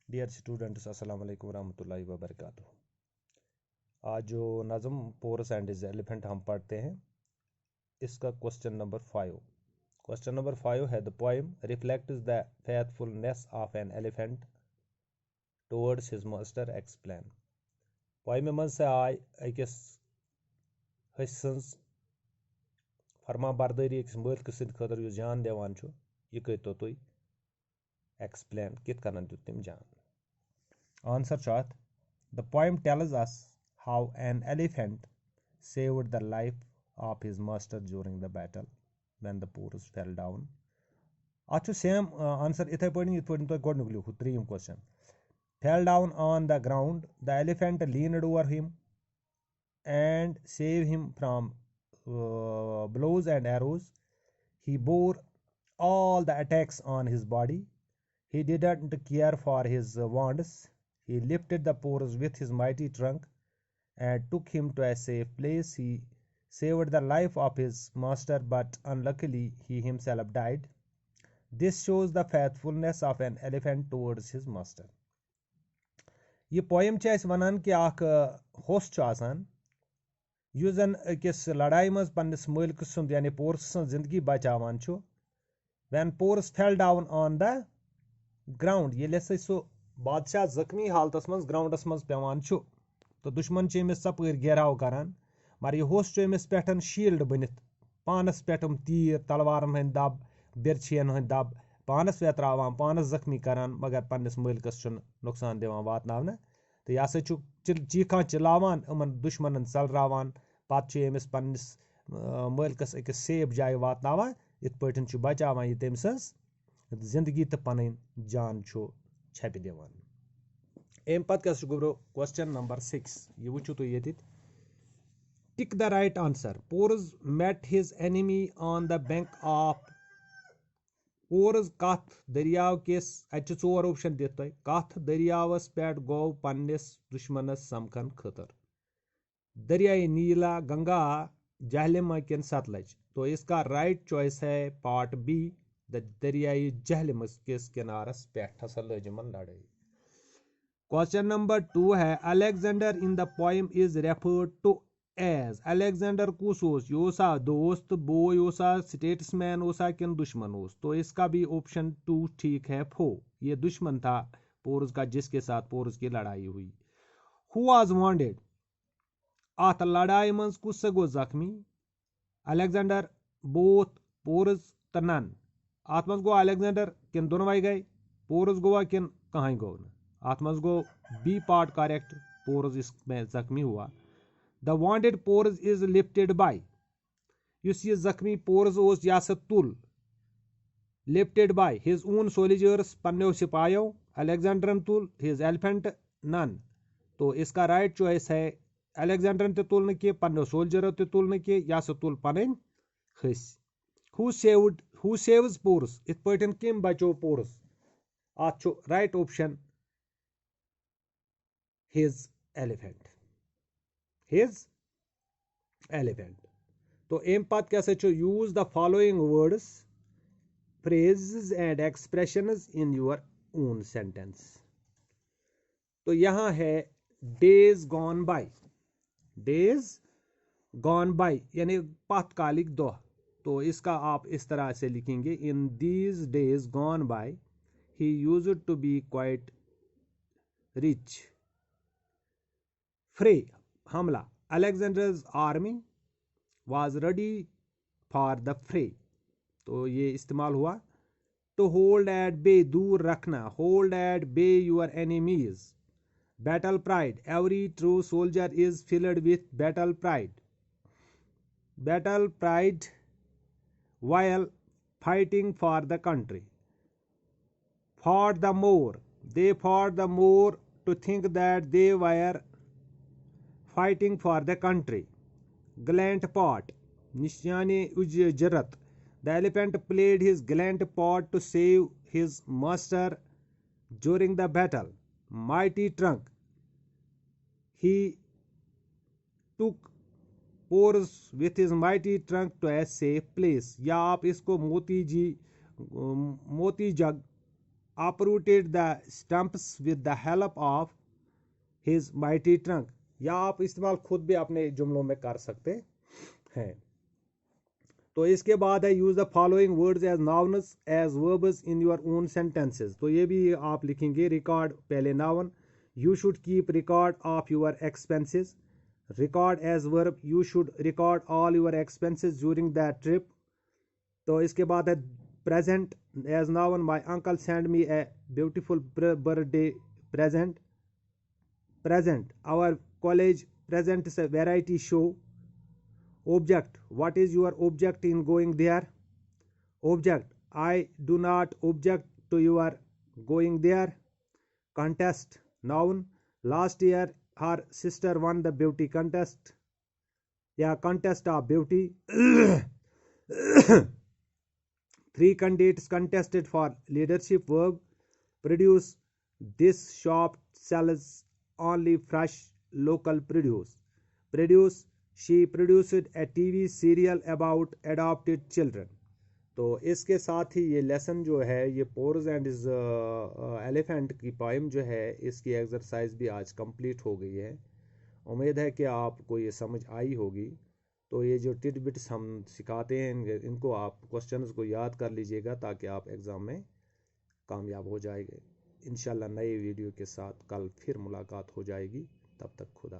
Dear students, अस्सलाम वालेकुम रहमतुल्लाहि व बरकातुहू। आज जो नज़म पोरस एंड इज एलिफेंट हम पढ़ते हैं, इसका क्वेश्चन नंबर 5 है the poem reflects the faithfulness of an elephant towards his master explain. Poem मज से आय अकिस हस सज फरमा बरदारी अकिस मालिक सद खतर युस जान दिवान छु, यह करितो तुई एक्सप्लेन कित कन दित तम जान। आंसर छु अथ The poem tells us how an elephant saved the life of his master during the battle when the Porus fell down. Achu same answer ithai padi ith padi to godnuk likhu three question. Fell down on the ground, the elephant leaned over him and saved him from blows and arrows. He bore all the attacks on his body. He didn't care for his wounds. He lifted the Porus with his mighty trunk and took him to a safe place. He saved the life of his master, but unluckily he himself died. This shows the faithfulness of an elephant towards his master. ये poem वनान कि होस यु जन अकिस लड़ाई मज पन्निस मालिक सुंद यानी porous सं जिंदगी बचावान छु। When Porus fell down on the ground, ये सो बादशाह जख्मी हालतस मज ग्राउंडस मज पेवान छु, तो दुश्मन अमिस सपर घेराव करान, मगर यह होस अमिस पे शील्ड बनित पानस पे तीर तलवारन हंद दब बिरछियन हंद दब पानस वेत्रावान पानस जख्मी करान, मगर पन्निस मालिकस नुकसान दिवान वातनावने। तो यह हसा चीखान चिल्लावान यमन दुश्मनन सलरावान, पत्त अमिस पन्निस मालिकस अकिस सेफ जाय वातनावान, इत पठन बचावान यह तम सज जिंदगी तो पन जान छपि दिवान। अम पत्त गुब्रो क्वेश्चन नंबर 6 यह वुचु तुम ये tick the right answer. Porus met his enemy on the bank of Porus कथ दरियाव किस अत चोर ऑप्शन दित तुम कथ दरियावस पे गो पन्निस दुश्मनस समखन खतर। दरियाई नीला, गंगा, जहलिम किन सतलज। तो इसका राइट चॉइस है पार्ट बी, दरियाई जहलिम किस किनारस पे हसा लजमन लड़ाई। क्वेश्चन नंबर 2 है Alexander in the poem is referred to as. Alexander कुस योसा दोस्त, बो योसा स्टेट्समैन ओसा किन दुश्मन ओस। तो इसका भी ऑप्शन 2 ठीक है, फो ये दुश्मन था पोरस का जिसके साथ पोरस की लड़ाई हुई। हु वाज वॉन्डेड, अत लड़ाई मज कुस गो जख्मी। अलेक्जेंडर, बोथ, पोरस तो नन। अत मज गो अलेक्जेंडर किन दोनों गए, पोरस गोवा किन कहीं गो न। अत मज गो बी पार्ट करेक्ट, पोरस इसमें जख्मी हुआ। The wounded Porus is lifted by, युस ये जख्मी पोरस ओस यह सा तुल lifted by his own soldiers पन्नो सिपाहियों। अलेक्जेंडरन तुल हिज एलिफेंट नन। तो इसका राइट चॉइस है अलेक्जेंडरन ते तुल न पन्नो सोल्जरों ते तुल न यह सा तुल पन हस। हु सेव्स पोरस, इत पठन कम बचो पोरस। अत right option his elephant, his elephant। तो अम पत क्या use the following words, phrases and expressions in your own sentence. तो यहां है days gone bye, days gone bye यानी पातकालिक दो। तो इसका आप इस तरह से लिखेंगे, in these days gone by he used to be quite rich. Fray हमला, Alexander's army was ready for the fray. तो ये इस्तेमाल हुआ। टू होल्ड एट बे दूर रखना, hold at bay your enemies. Battle pride, every true soldier is filled with battle pride. Battle pride while fighting for the country। Fought the more, they fought the more to think that they were fighting for the country। Gallant part, निशाने उजरत, the elephant played his gallant part to save his master during the battle। Mighty trunk, he took Porus with his mighty trunk to a safe place। या आप इसको मोती जग uprooted the stumps with the help of his mighty trunk। या आप इस्तेमाल खुद भी अपने जुमलों में कर सकते हैं। तो इसके बाद है use the following words as nouns as verbs in your own sentences. तो ये भी आप लिखेंगे रिकॉर्ड पहले noun, you should keep record of your expenses. Record as verb, you should record all your expenses during the trip. तो इसके बाद है present as noun, my uncle send me a beautiful birthday present. Present, our college presents a variety show। Object, what is your object in going there? Object, I do not object to your going there। Contest, noun, last year her sister won the beauty contest या contest of beauty। 3 candidates contested for leadership। Verb, produce, this shop sells only fresh local produce। Produce, she produced a TV serial about adopted children। तो इसके साथ ही ये lesson जो है, ये pores and is elephant की poem जो है, इसकी एक्सरसाइज भी आज कंप्लीट हो गई है। उम्मीद है कि आपको ये समझ आई होगी। तो ये जो टिडबिट्स हम सिखाते हैं इनको आप क्वेश्चंस को याद कर लीजिएगा ताकि आप एग्ज़ाम में कामयाब हो जाएंगे। इंशाल्लाह नए वीडियो के साथ कल फिर मुलाकात हो जाएगी। तब तक खुदा।